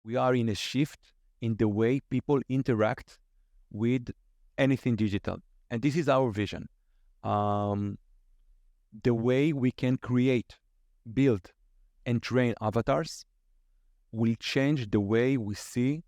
We are in a shift in the way people interact with anything digital. And this is our vision. Um, the way we can create, build, and train avatars will change the way we see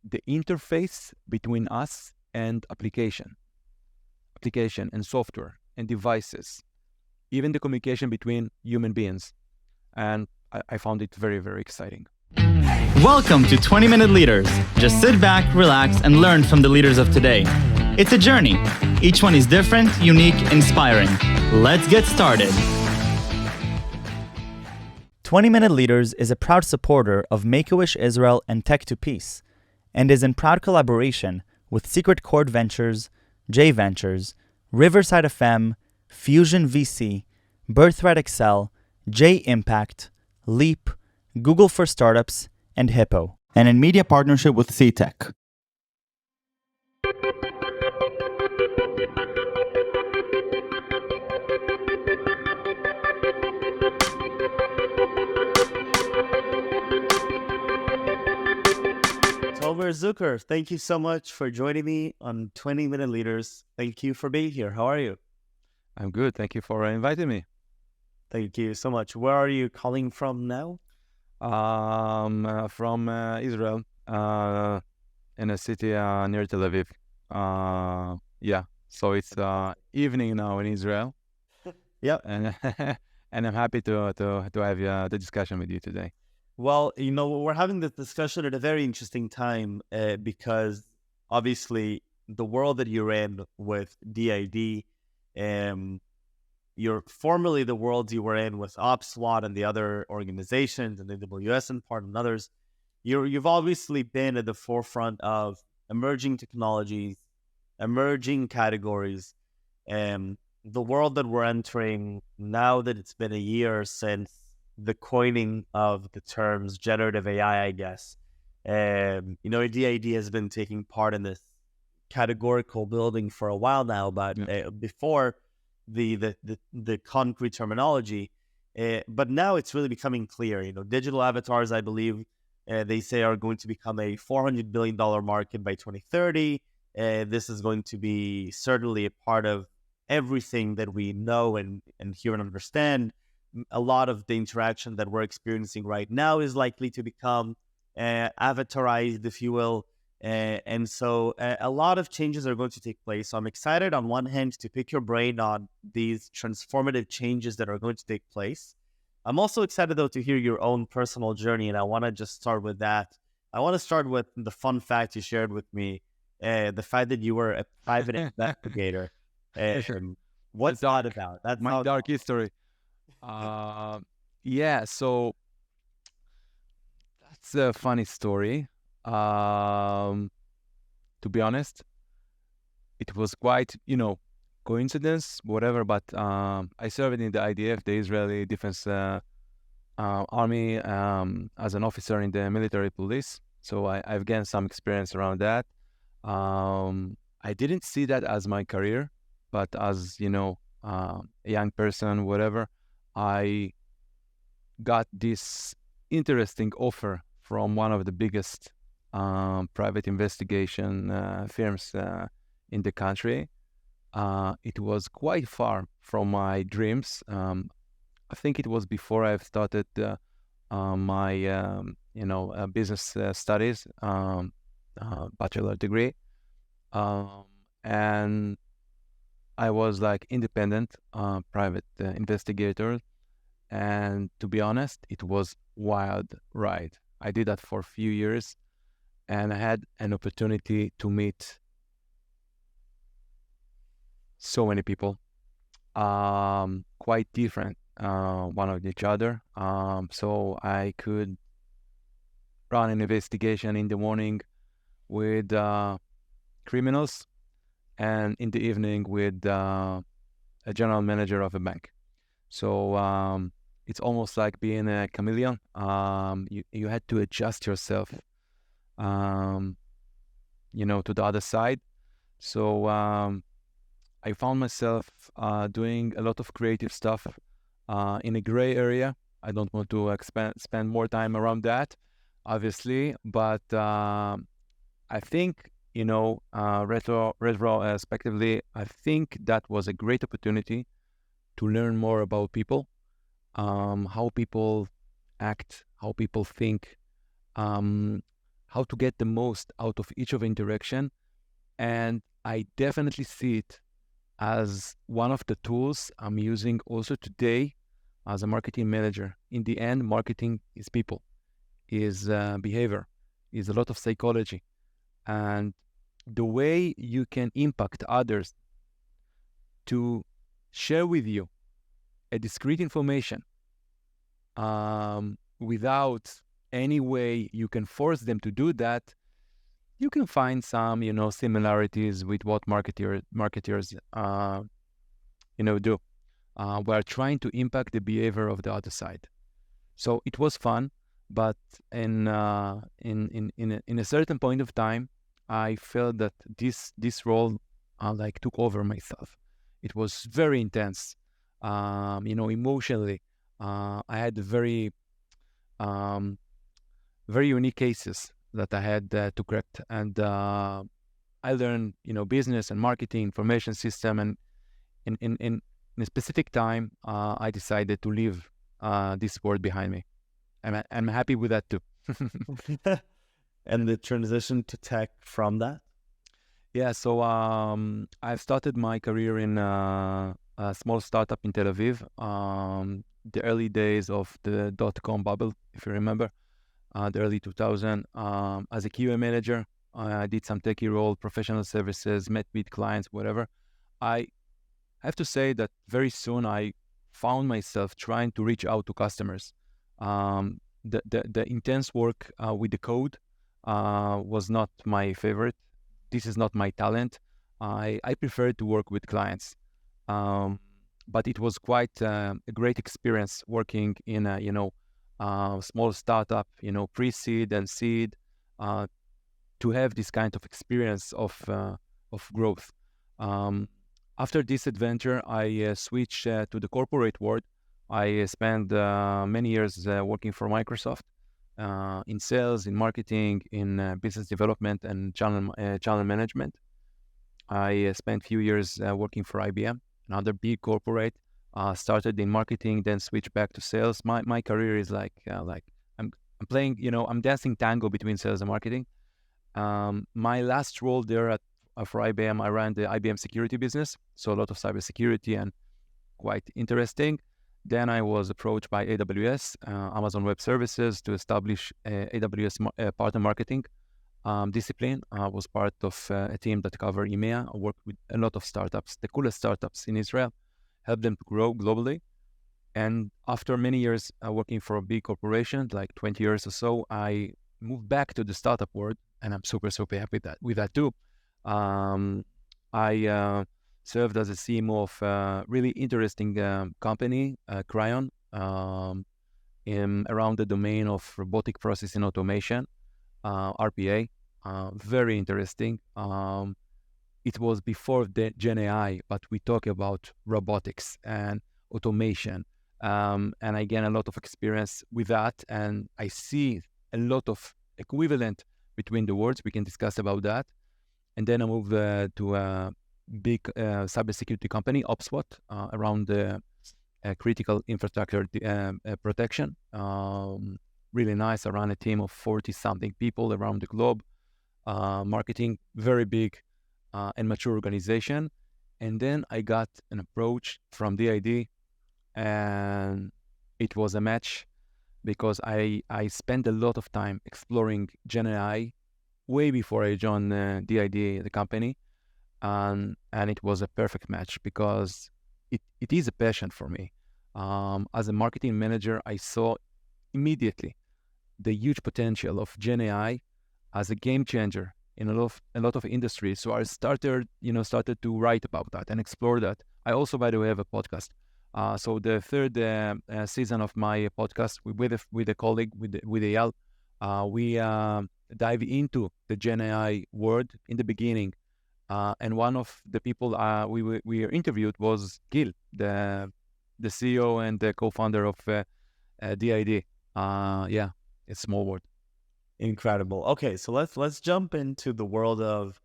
the interface between us and application and software and devices, even the communication between human beings. And I found it very, very exciting. Welcome to 20-Minute Leaders. Just sit back, relax, and learn from the leaders of today. It's a journey. Each one is different, unique, inspiring. Let's get started. 20-Minute Leaders is a proud supporter of Make-A-Wish Israel and Tech to Peace, and is in proud collaboration with Secret Chord Ventures, J Ventures, Riverside FM, Fusion VC, Birthright Excel, J Impact, Leap, Google for Startups, and Hippo, and in media partnership with CTech. Tomer Zuker, thank you so much for joining me on 20-Minute Leaders. Thank you for being here. How are you? I'm good. Thank you for inviting me. Thank you so much. Where are you calling from now? From Israel, in a city near Tel Aviv. So it's evening now in Israel. Yep. And and I'm happy to have the discussion with you today. Well, we're having this discussion at a very interesting time because obviously the world that you're in with DID, you're formerly the world you were in with OpSWAT and the other organizations and the AWS and part and others. You've obviously been at the forefront of emerging technologies, emerging categories, and the world that we're entering now that it's been a year since the coining of the terms generative AI, I guess. DID has been taking part in this categorical building for a while now, but before the concrete terminology, but now it's really becoming clear. Digital avatars, I believe, they say are going to become a $400 billion market by 2030. This is going to be certainly a part of everything that we know and hear and understand. A lot of the interaction that we're experiencing right now is likely to become avatarized, if you will. And so a lot of changes are going to take place. So I'm excited on one hand to pick your brain on these transformative changes that are going to take place. I'm also excited, though, to hear your own personal journey, and I want to just start with that. I want to start with the fun fact you shared with me, the fact that you were a private investigator. What's that about? That's my dark history. So that's a funny story. To be honest, it was quite, coincidence, whatever, but I served in the IDF, the Israeli Defense Army, as an officer in the military police. So I've gained some experience around that. I didn't see that as my career, but as, a young person, whatever, I got this interesting offer from one of the biggest private investigation firms in the country. It was quite far from my dreams. I think it was before I've started my business studies, bachelor degree, and I was like independent private investigator. And to be honest, it was wild ride. I did that for a few years, and I had an opportunity to meet so many people, quite different one of each other. So I could run an investigation in the morning with criminals, and in the evening with a general manager of a bank. So it's almost like being a chameleon. You had to adjust yourself, to the other side. So I found myself doing a lot of creative stuff in a gray area. I don't want to spend more time around that. obviously, but I think, retrospectively, I think that was a great opportunity to learn more about people, how people act, how people think, um, how to get the most out of each of interaction. And I definitely see it as one of the tools I'm using also today as a marketing manager. In the end, marketing is people, is behavior, is a lot of psychology. And the way you can impact others to share with you a discrete information without any way you can force them to do that, you can find some, similarities with what marketers, do. We're trying to impact the behavior of the other side. So it was fun, but in a certain point of time, I felt that this role like took over myself. It was very intense, emotionally. I had um, very unique cases that I had to correct, and I learned, business and marketing, information system, and in a specific time, I decided to leave this world behind me. And I'm happy with that too. And the transition to tech from that? Yeah, so I've started my career in a small startup in Tel Aviv. The early days of the dot-com bubble, if you remember, the early 2000. As a QA manager, I did some techie role, professional services, met with clients, whatever. I have to say that very soon I found myself trying to reach out to customers. The intense work with the code was not my favorite. This is not my talent. I prefer to work with clients. But it was quite a great experience working in a, small startup, pre-seed and seed, to have this kind of experience of growth. After this adventure, I switched to the corporate world. I spent many years working for Microsoft in sales, in marketing, in business development, and channel management. I spent a few years working for IBM, another big corporate. Started in marketing, then switched back to sales. My career is like I'm playing, I'm dancing tango between sales and marketing. My last role there for IBM, I ran the IBM security business, so a lot of cybersecurity and quite interesting. Then I was approached by AWS, Amazon Web Services, to establish AWS partner marketing discipline. I was part of a team that covered EMEA. I worked with a lot of startups, the coolest startups in Israel, helped them to grow globally. And after many years working for a big corporation, like 20 years or so, I moved back to the startup world, and I'm super, super happy with that too. I served as a CMO of a really interesting company, Cryon, around the domain of robotic process and automation, RPA. Very interesting. It was before the Gen AI, but we talk about robotics and automation. And I gain a lot of experience with that, and I see a lot of equivalent between the words. We can discuss about that. And then I moved to a big cybersecurity company, OpSWAT, around the critical infrastructure protection. Really nice. I ran a team of 40-something people around the globe. Marketing, very big and mature organization. And then I got an approach from DID, and it was a match because I spent a lot of time exploring Gen AI way before I joined DID, the company. And it was a perfect match because it is a passion for me. As a marketing manager, I saw immediately the huge potential of Gen AI as a game changer in a lot of industries. So I started to write about that and explore that. I also, by the way, have a podcast. So the third season of my podcast with a colleague, with Eyal, we dive into the Gen AI world in the beginning. And one of the people we interviewed was Gil, the CEO and the co-founder of DID. Yeah, it's small world. Incredible. Okay, so let's jump into the world of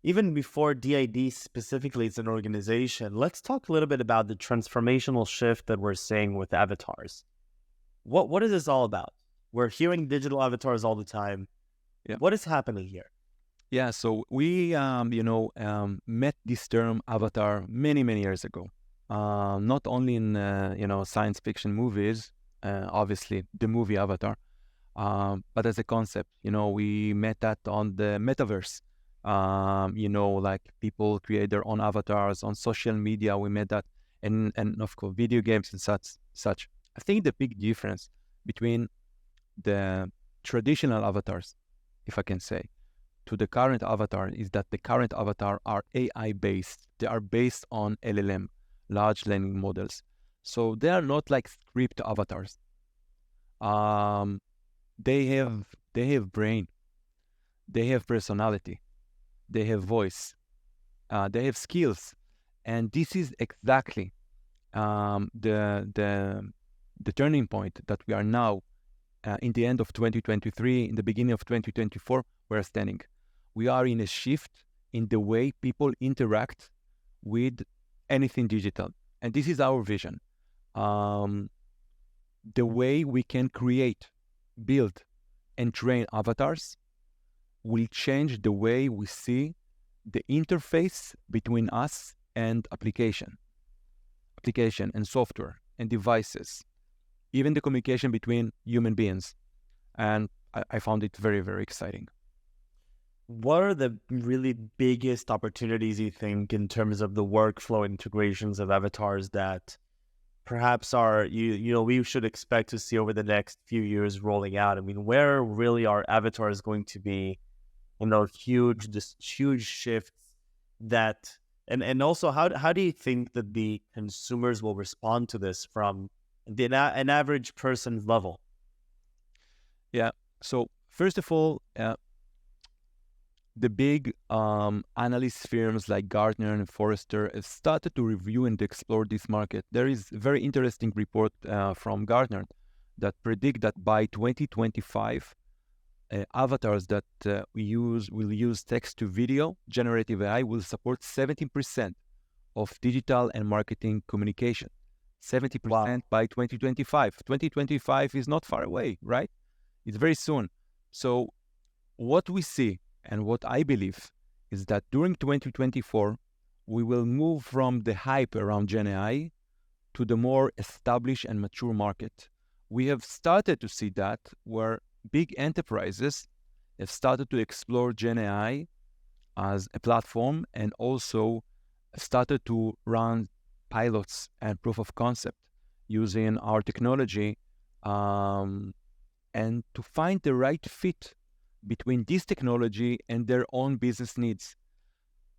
even before DID specifically as an organization. Let's talk a little bit about the transformational shift that we're seeing with avatars. What is this all about? We're hearing digital avatars all the time. Yeah. What is happening here? Yeah, so we, met this term avatar many years ago. Not only in, science fiction movies, obviously the movie Avatar, but as a concept. We met that on the metaverse. Like people create their own avatars on social media. We met that, and of course, video games and such. I think the big difference between the traditional avatars, if I can say, to the current avatar is that the current avatar are AI based. They are based on LLM, large language models. So they are not like script avatars. Um, they have brain, they have personality, they have voice, they have skills, and this is exactly the turning point that we are now in the end of 2023, in the beginning of 2024, we're standing. We are in a shift in the way people interact with anything digital. And this is our vision. The way we can create, build, and train avatars will change the way we see the interface between us and application and software and devices, even the communication between human beings. And I found it very exciting. What are the really biggest opportunities you think in terms of the workflow integrations of avatars that perhaps are we should expect to see over the next few years rolling out? I mean, where really are avatars going to be, huge shifts that and also how do you think that the consumers will respond to this from an average person's level? Yeah. So first of all, the big analyst firms like Gartner and Forrester have started to review and explore this market. There is a very interesting report from Gartner that predict that by 2025, avatars that will use text to video, generative AI will support 70% of digital and marketing communication. 70% Wow. by 2025. 2025 is not far away, right? It's very soon. So what we see and what I believe is that during 2024, we will move from the hype around Gen AI to the more established and mature market. We have started to see that where big enterprises have started to explore Gen AI as a platform and also started to run pilots and proof of concept using our technology, and to find the right fit between this technology and their own business needs.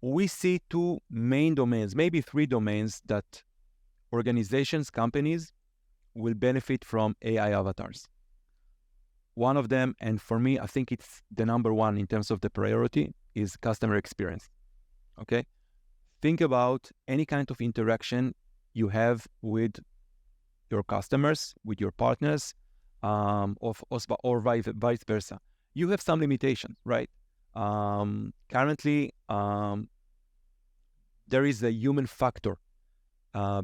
We see two main domains, maybe three domains, that organizations, companies will benefit from AI avatars. One of them, and for me, I think it's the number one in terms of the priority, is customer experience. Okay? Think about any kind of interaction you have with your customers, with your partners, or vice versa. You have some limitations, right? Currently, there is a human factor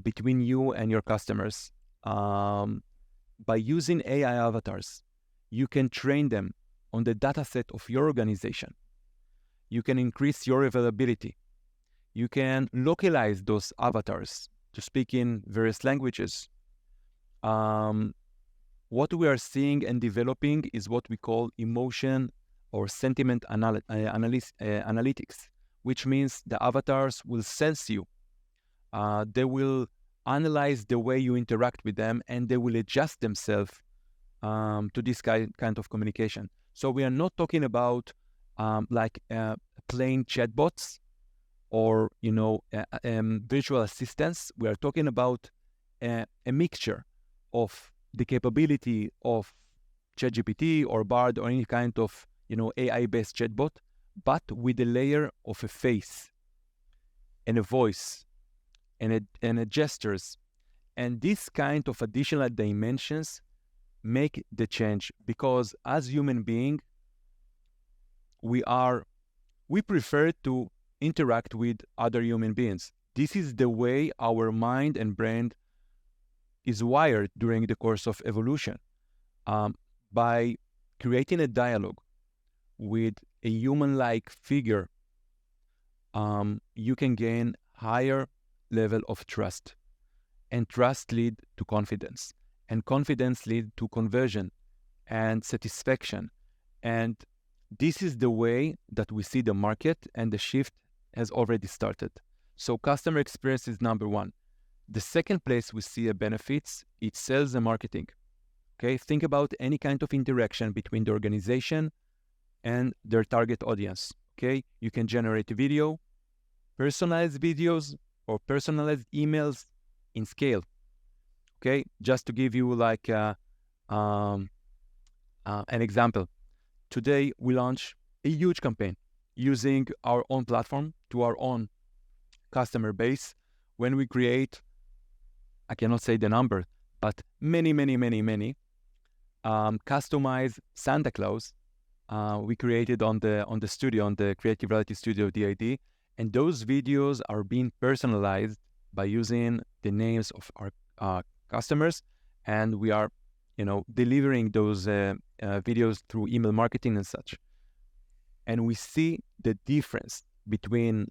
between you and your customers. By using AI avatars, you can train them on the data set of your organization. You can increase your availability. You can localize those avatars to speak in various languages. What we are seeing and developing is what we call emotion or sentiment analytics, which means the avatars will sense you. They will analyze the way you interact with them, and they will adjust themselves to this kind of communication. So we are not talking about plain chatbots or virtual assistants. We are talking about a mixture of the capability of ChatGPT or Bard or any kind of AI-based chatbot, but with a layer of a face and a voice and a gestures. And this kind of additional dimensions make the change, because as human being, we prefer to interact with other human beings. This is the way our mind and brain is wired during the course of evolution. By creating a dialogue with a human-like figure, you can gain higher level of trust, and trust lead to confidence, and confidence lead to conversion and satisfaction. And this is the way that we see the market, and the shift has already started. So customer experience is number one. The second place we see benefits, it's sales and marketing. Okay, think about any kind of interaction between the organization and their target audience. Okay, you can generate a video, personalized videos, or personalized emails in scale. Okay, just to give you like an example. Today, we launch a huge campaign using our own platform to our own customer base. When we create, I cannot say the number, but many customized Santa Claus we created on the studio, on the Creative Reality Studio DID, and those videos are being personalized by using the names of our customers, and we are, delivering those videos through email marketing and such. And we see the difference between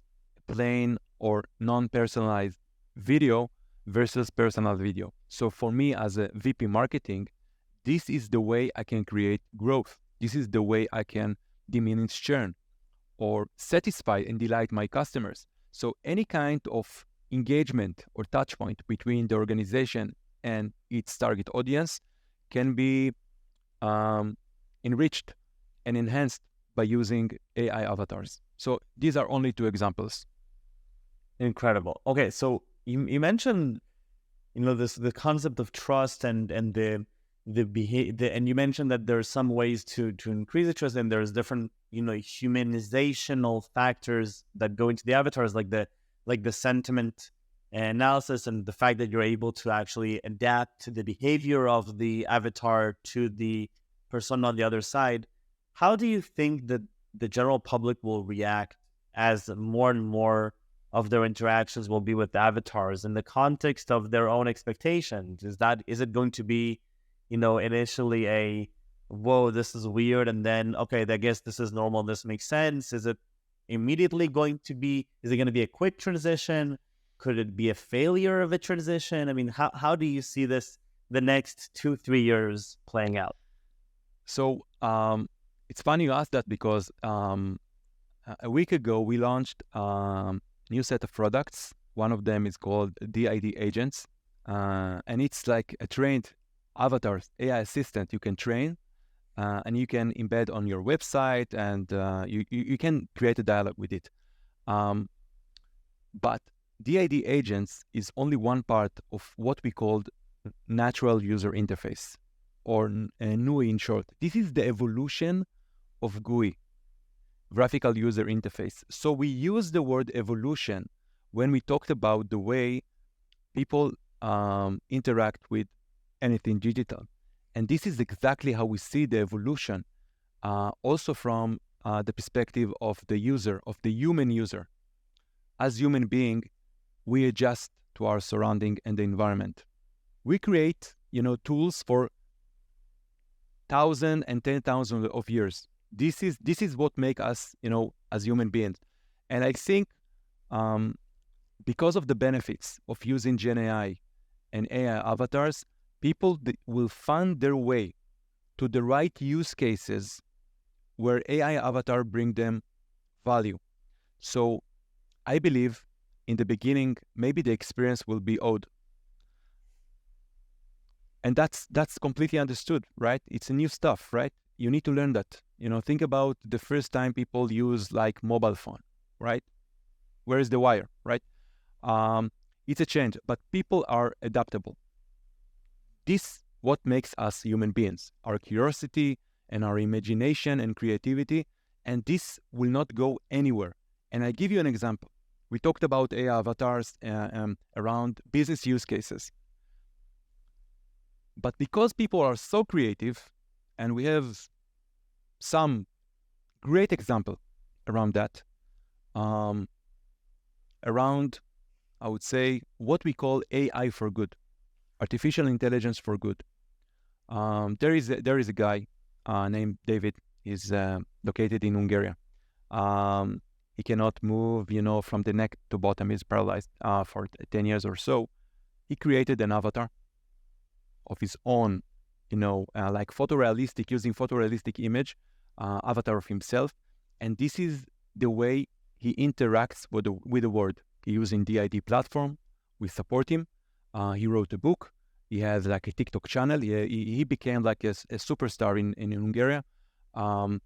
plain or non-personalized video versus personal video. So for me as a VP marketing, this is the way I can create growth. This is the way I can diminish churn or satisfy and delight my customers. So any kind of engagement or touch point between the organization and its target audience can be enriched and enhanced by using AI avatars. So these are only two examples. Incredible. Okay, so you mentioned, the concept of trust and the behavior, and you mentioned that there's some ways to increase the trust, and there's different humanizational factors that go into the avatars, like the sentiment analysis, and the fact that you're able to actually adapt to the behavior of the avatar to the persona on the other side. How do you think that the general public will react as more and more of their interactions will be with avatars in the context of their own expectations? Is it going to be, initially a, whoa, this is weird, and then, okay, I guess this is normal, this makes sense? Is it immediately going to be, is it going to be a quick transition? Could it be a failure of a transition? I mean, how do you see this, the next 2-3 years playing out? So it's funny you asked that, because a week ago we launched new set of products. One of them is called DID Agents, and it's like a trained avatar AI assistant you can train, and you can embed on your website, and you can create a dialogue with it. But DID Agents is only one part of what we called natural user interface, or NUI in short. This is the evolution of GUI, graphical user interface. So we use the word evolution when we talked about the way people interact with anything digital. And this is exactly how we see the evolution, also from the perspective of the user, of the human user. As human being, we adjust to our surrounding and the environment. We create, tools for 1,000 and 10,000 of years. This is what make us, as human beings. And I think because of the benefits of using Gen AI and AI avatars, people will find their way to the right use cases where AI avatar bring them value. So I believe in the beginning, maybe the experience will be odd. And that's completely understood, right? It's a new stuff, right? You need to learn that. Think about the first time people use like mobile phone, right? Where is the wire, right? It's a change, but people are adaptable. This what makes us human beings, our curiosity and our imagination and creativity, and this will not go anywhere. And I give you an example. We talked about AI avatars around business use cases. But because people are so creative, and we have some great example around that, around, I would say, what we call AI for good, artificial intelligence for good. There is a guy named David. He's located in Hungary. He cannot move, from the neck to bottom. He's paralyzed for 10 years or so. He created an avatar of his own, like using photorealistic image, avatar of himself. And this is the way he interacts with the world. He using DID platform. We support him. He wrote a book. He has like a TikTok channel. He became like a superstar in Hungary. And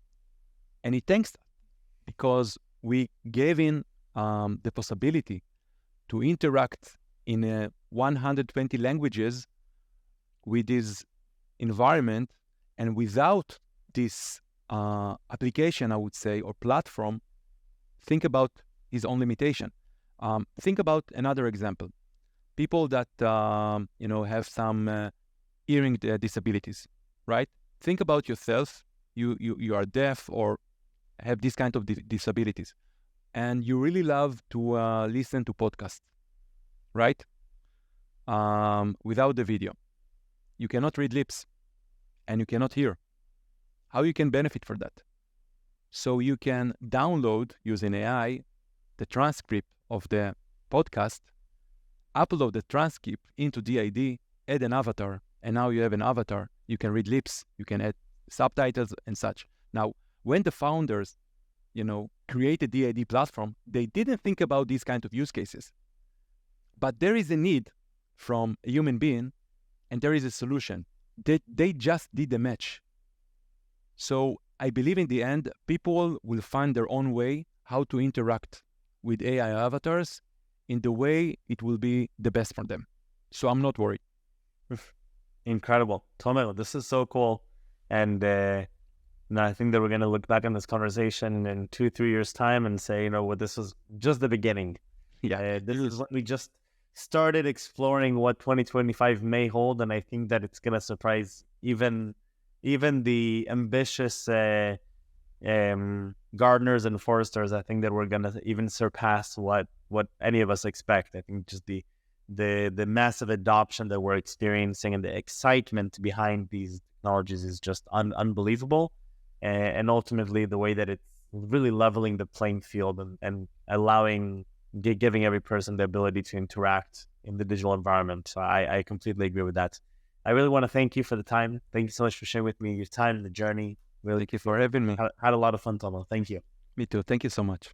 he thanks because we gave him the possibility to interact in 120 languages with this environment. And without this application, I would say, or platform, think about his own limitation. Think about another example. People that, have some hearing disabilities, right? Think about yourself. You are deaf or have this kind of disabilities, and you really love to listen to podcasts, right? Without the video. You cannot read lips and you cannot hear. How you can benefit for that? So you can download using AI the transcript of the podcast, upload the transcript into DID, add an avatar, and now you have an avatar. You can read lips, you can add subtitles and such. Now, when the founders, created DID platform, they didn't think about these kind of use cases. But there is a need from a human being, and there is a solution. They just did the match. So I believe in the end, people will find their own way how to interact with AI avatars in the way it will be the best for them. So I'm not worried. Incredible. Tomer, this is so cool. And I think that we're going to look back on this conversation in 2-3 years' time and say, this was just the beginning. Yeah. This is what we just started exploring what 2025 may hold. And I think that it's going to surprise even the ambitious gardeners and foresters. I think that we're going to even surpass what any of us expect. I think just the massive adoption that we're experiencing and the excitement behind these technologies is just unbelievable. And ultimately, the way that it's really leveling the playing field and giving every person the ability to interact in the digital environment. So I completely agree with that. I really want to thank you for the time. Thank you so much for sharing with me your time and the journey. Really, thank you for having me. Had a lot of fun, Tomer. Thank you. Me too. Thank you so much.